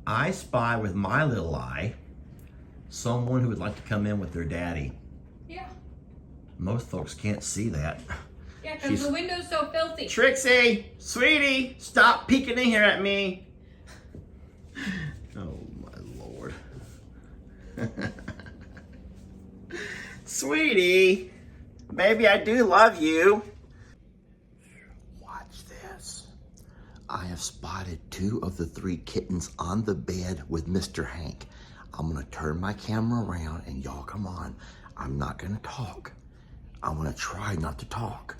I spy with my little eye someone who would like to come in with their daddy. Yeah. Most folks can't see that. Yeah, because the window's so filthy. Trixie, sweetie, stop peeking in here at me. Oh my Lord. Sweetie, baby, I do love you. Watch this. I have spotted 2 of the 3 kittens on the bed with Mr. Hank. I'm gonna turn my camera around and y'all come on. I'm not gonna talk. I'm gonna try not to talk.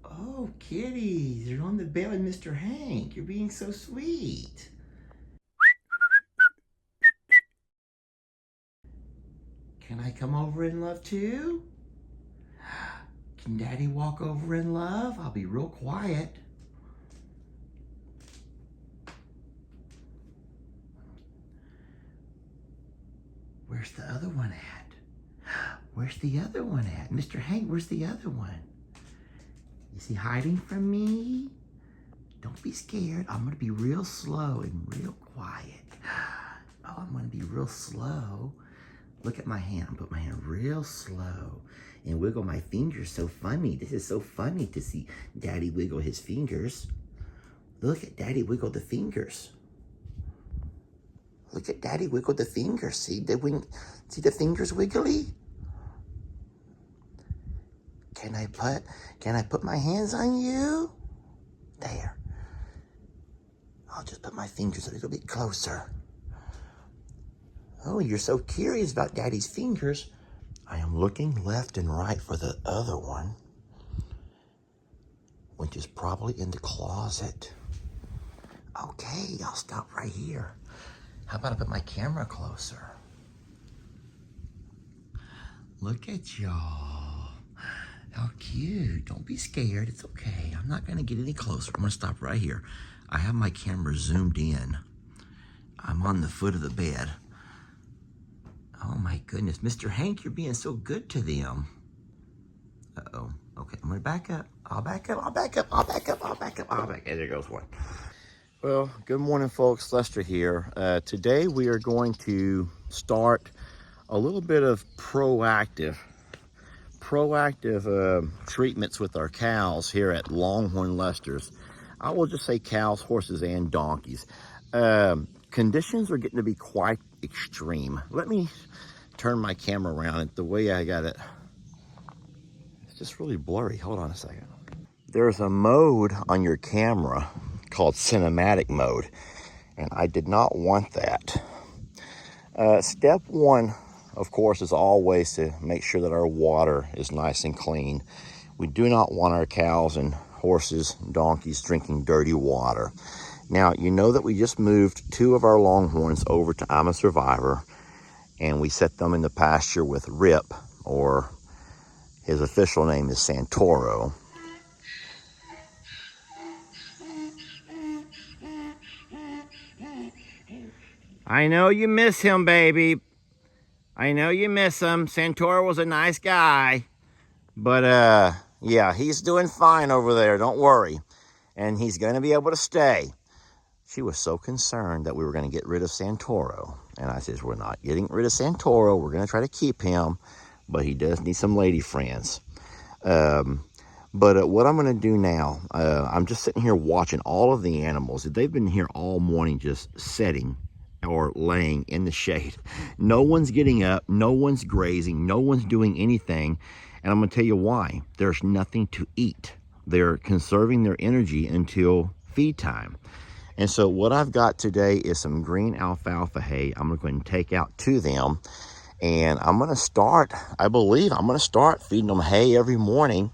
Oh, kitties, you're on the bed with Mr. Hank. You're being so sweet. Can I come over in love too? Can Daddy walk over in love? I'll be real quiet. Where's the other one at? Where's the other one at? Mr. Hank, where's the other one? Is he hiding from me? Don't be scared. I'm gonna be real slow and real quiet. Oh, I'm gonna be real slow. Look at my hand. I'm put my hand real slow and wiggle my fingers. So funny. This is so funny to see Daddy wiggle his fingers. Look at Daddy wiggle the fingers. Look at Daddy wiggle the fingers. See the fingers wiggly? Can I put my hands on you? There. I'll just put my fingers a little bit closer. Oh, you're so curious about Daddy's fingers. I am looking left and right for the other one, which is probably in the closet. Okay, I'll stop right here. How about I put my camera closer? Look at y'all. How cute. Don't be scared. It's okay. I'm not going to get any closer. I'm going to stop right here. I have my camera zoomed in. I'm on the foot of the bed. Oh my goodness. Mr. Hank, you're being so good to them. Uh-oh. Okay, I'm going to back up. I'll back up. There goes one. Well, good morning, folks. Lester here. Today we are going to start a little bit of proactive treatments with our cows here at Longhorn Lester's. I will just say cows, horses, and donkeys. Conditions are getting to be quite extreme. Let me turn my camera around. The way I got it, it's just really blurry. Hold on a second. There's a mode on your camera called cinematic mode, and I did not want that. Step 1, of course, is always to make sure that our water is nice and clean. We do not want our cows and horses and donkeys drinking dirty water. Now, you know that we just moved 2 of our Longhorns over to I'm a Survivor, and we set them in the pasture with Rip, or his official name is Santoro. I know you miss him, baby. I know you miss him. Santoro was a nice guy. But, yeah, he's doing fine over there. Don't worry. And he's going to be able to stay. She was so concerned that we were going to get rid of Santoro. And I said, we're not getting rid of Santoro. We're going to try to keep him. But he does need some lady friends. But what I'm going to do now, I'm just sitting here watching all of the animals. They've been here all morning just sitting or laying in the shade. No one's getting up. No one's grazing. No one's doing anything. And I'm going to tell you why. There's nothing to eat. They're conserving their energy until feed time. And so what I've got today is some green alfalfa hay. I'm going to go ahead and take out to them. And I'm going to start, I believe, I'm going to start feeding them hay every morning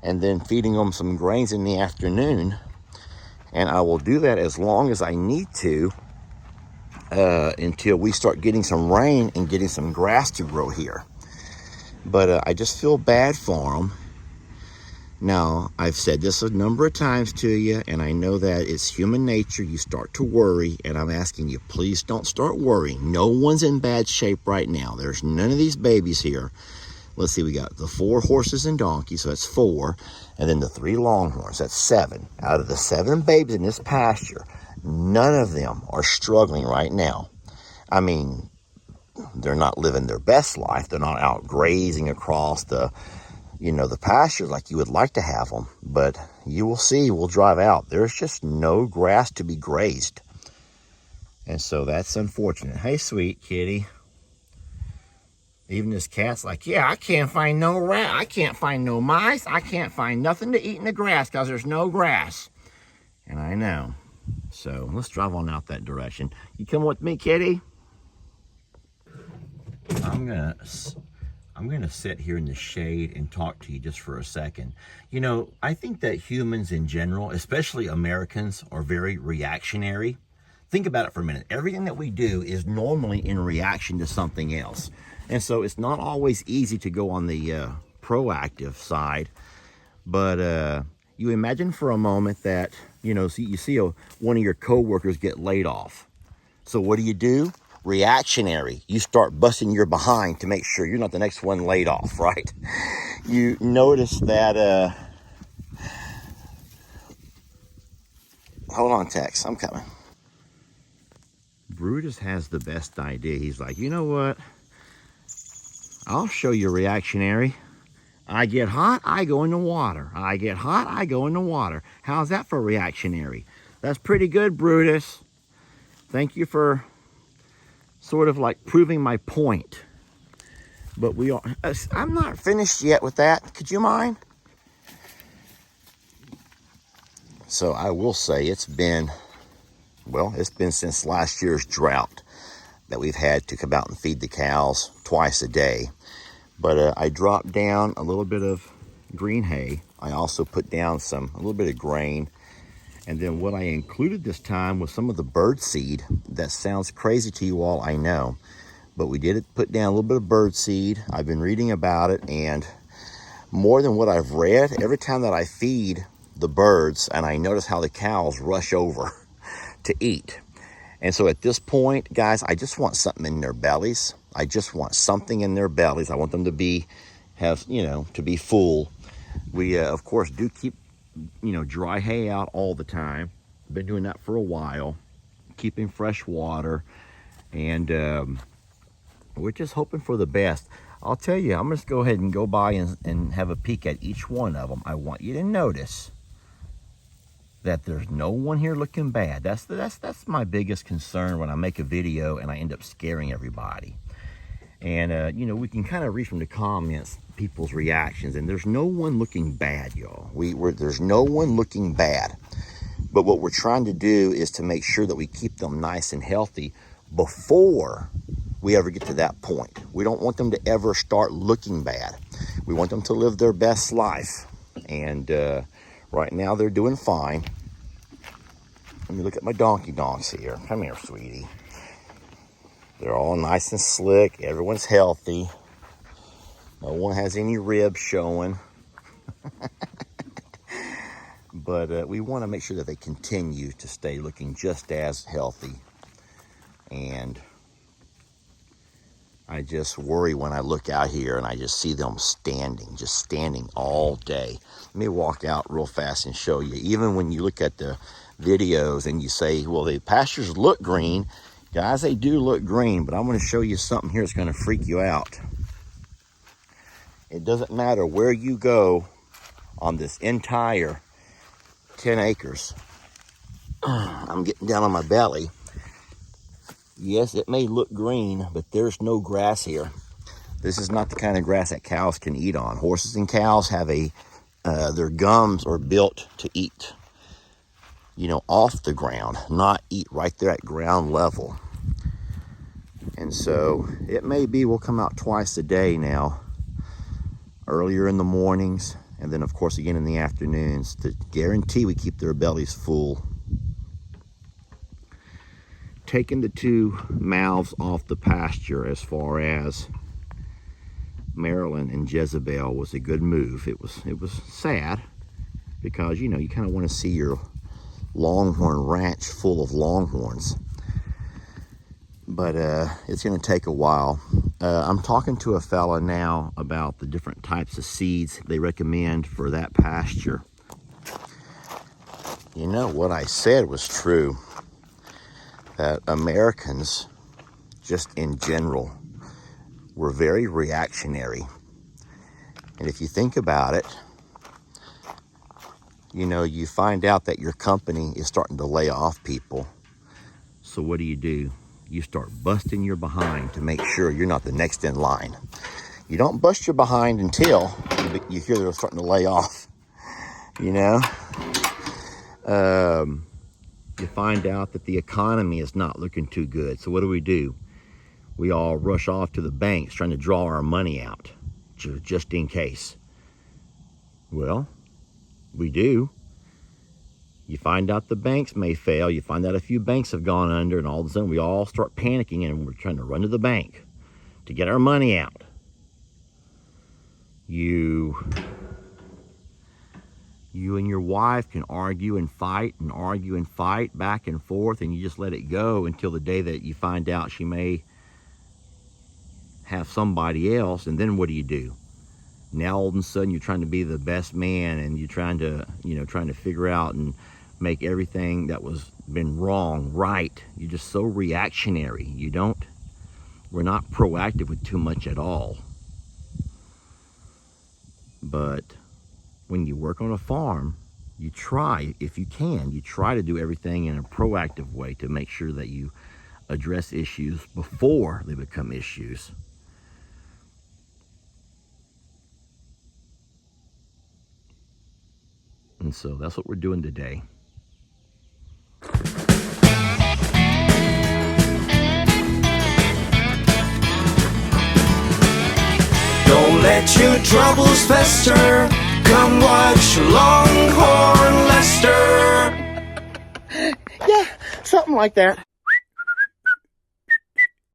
and then feeding them some grains in the afternoon. And I will do that as long as I need to until we start getting some rain and getting some grass to grow here. But I just feel bad for them. Now, I've said this a number of times to you, and I know that it's human nature. You start to worry, and I'm asking you, please don't start worrying. No one's in bad shape right now. There's none of these babies here. Let's see, we got the 4 horses and donkeys, so that's 4, and then the 3 longhorns, that's 7. Out of the 7 babies in this pasture, none of them are struggling right now. I mean, they're not living their best life. They're not out grazing across the pastures like you would like to have them. But you will see, we'll drive out. There's just no grass to be grazed. And so that's unfortunate. Hey, sweet kitty. Even this cat's like, yeah, I can't find no rat. I can't find no mice. I can't find nothing to eat in the grass because there's no grass. And I know. So let's drive on out that direction. You come with me, kitty? I'm gonna sit here in the shade and talk to you just for a second. You know, I think that humans in general, especially Americans, are very reactionary. Think about it for a minute. Everything that we do is normally in reaction to something else. And so it's not always easy to go on the proactive side. But you imagine for a moment that, you see one of your coworkers get laid off. So what do? Reactionary. You start busting your behind to make sure you're not the next one laid off, right? You notice that, hold on, Tex, I'm coming. Brutus has the best idea. He's like, you know what? I'll show you, reactionary. I get hot, I go in the water. I get hot, I go in the water. How's that for reactionary? That's pretty good, Brutus. Thank you for sort of like proving my point. But I'm not finished yet with that. Could you mind? So I will say it's been since last year's drought that we've had to come out and feed the cows twice a day. But I dropped down a little bit of green hay. I also put down a little bit of grain. And then what I included this time was some of the bird seed. That sounds crazy to you all, I know. But we did put down a little bit of bird seed. I've been reading about it, and more than what I've read, every time that I feed the birds, and I notice how the cows rush over to eat. And so at this point, guys, I just want something in their bellies. I just want something in their bellies. I want them to be full. We, of course, do keep dry hay out all the time. Been doing that for a while, keeping fresh water, and we're just hoping for the best. I'll tell you, I'm just go ahead and go by and have a peek at each one of them. I want you to notice that there's no one here looking bad. That's my biggest concern when I make a video and I end up scaring everybody. And we can kind of read from the comments people's reactions, and there's no one looking bad, y'all. There's no one looking bad. But what we're trying to do is to make sure that we keep them nice and healthy before we ever get to that point. We don't want them to ever start looking bad. We want them to live their best life. And right now they're doing fine. Let me look at my donkey donks here. Come here, sweetie. They're all nice and slick. Everyone's healthy. No one has any ribs showing. But we want to make sure that they continue to stay looking just as healthy. And I just worry when I look out here and I just see them just standing all day. Let me walk out real fast and show you. Even when you look at the videos and you say, well, the pastures look green. Guys, they do look green, but I'm going to show you something here that's going to freak you out. It doesn't matter where you go on this entire 10 acres. I'm getting down on my belly. Yes, it may look green, but there's no grass here. This is not the kind of grass that cows can eat on. Horses and cows have their gums are built to eat, off the ground, not eat right there at ground level. And so it may be we'll come out twice a day now, earlier in the mornings, and then of course again in the afternoons, to guarantee we keep their bellies full. Taking the 2 mouths off the pasture as far as Marilyn and Jezebel was a good move. It was sad, because, you know, you kind of want to see your Longhorn ranch full of Longhorns. But it's going to take a while. I'm talking to a fella now about the different types of seeds they recommend for that pasture. You know, what I said was true, that Americans, just in general, were very reactionary. And if you think about it, you know, you find out that your company is starting to lay off people. So what do? You start busting your behind to make sure you're not the next in line. You don't bust your behind until you hear they're starting to lay off, you know? You find out that the economy is not looking too good. So what do? We all rush off to the banks trying to draw our money out, just in case. Well, we do. You find out the banks may fail. You find out a few banks have gone under, and all of a sudden we all start panicking and we're trying to run to the bank to get our money out. You and your wife can argue and fight back and forth, and you just let it go until the day that you find out she may have somebody else. And then what do? Now all of a sudden you're trying to be the best man, and you're trying to figure out and make everything that was been wrong right. You're just so reactionary. We're not proactive with too much at all. But when you work on a farm, you try, if you can, you try to do everything in a proactive way to make sure that you address issues before they become issues. And so that's what we're doing today. Don't let your troubles fester. Come watch Longhorn Lester. Yeah, something like that.